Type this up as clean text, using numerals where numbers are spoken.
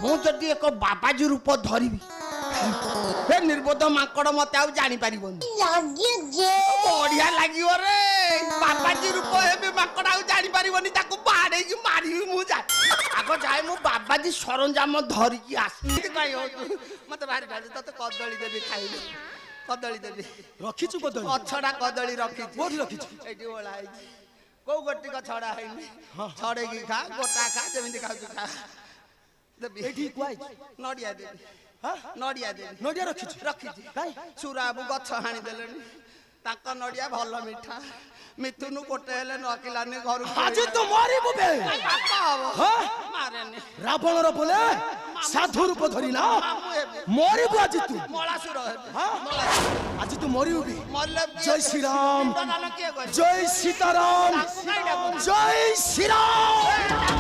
ମୁଁ ଯଦି ଏକ ବାବାଜୀ ରୂପ ଧରିବି ହେ ନିର୍ବୋଧ ମାଙ୍କଡ଼ ମତେ ଆଉ ଜାଣି ପାରିବନି ବଢିଆ ଲାଗିବ ରେ ବାବାଜୀ ରୂପ ହେବେ ମାଙ୍କଡ଼ ଆଉ ଜାଣି ପାରିବନି ତାକୁ ବାଡେଇକି ମାରିବି ମୁଁ ଆଗ ଯାଏ ମୁଁ ବାବାଜୀ ସରଞ୍ଜାମ ଧରିକି ଆସିବି କାଇଁ ମତେ ଭାରି ଭାରି ତତେ କଦଳୀ ଦେବି ଖାଇବି କଦଳୀ ଦେବି ରଖିଛୁ କଦଳୀ ଅଛଡ଼ା କଦଳୀ ରଖିଛି କୋଉଠି ରଖିଛୁ ଏଇଠି ଓଳା ହେଇଛି କୋଉ ଗୋଟିକ ଛଡ଼ା ହେଇନି ଛଡ଼େଇକି ଖା ଗୋଟା ଖା ଯେମିତି ଖାଉଛୁ ଖା ଦେବି ଏଇଠି କୁଆଇଛି ନଡ଼ିଆ ଦେବି ନଡ଼ିଆ ଦେବି ନଡ଼ିଆ ରଖିଛୁ ରଖିଛି ସୁରାବୁ ଗଛ ହାଣି ଦେଲେଣି ତାଙ୍କ ନଡ଼ିଆ ଭଲ ମିଠା ମିଥୁନୁ କୋଟେ ହେଲେ ନକିଲାନି ଘରକୁ ଆଜି ତ ମାରିବୁ ବେ ମାରେନି ରାବଣର ବୋଲେ ସାଧୁ ରୂପ ଧରି ନା ମରିବୁ ଆଜି ତୁ ମଳାସୁର ହେବେ ଆଜି ତୁ ମରିବୁ ବି ମଲେ ଜୟ ଶ୍ରୀରାମ କିଏ କହିବ ଜୟ ସୀତାରାମ ଜୟ ଶ୍ରୀରାମ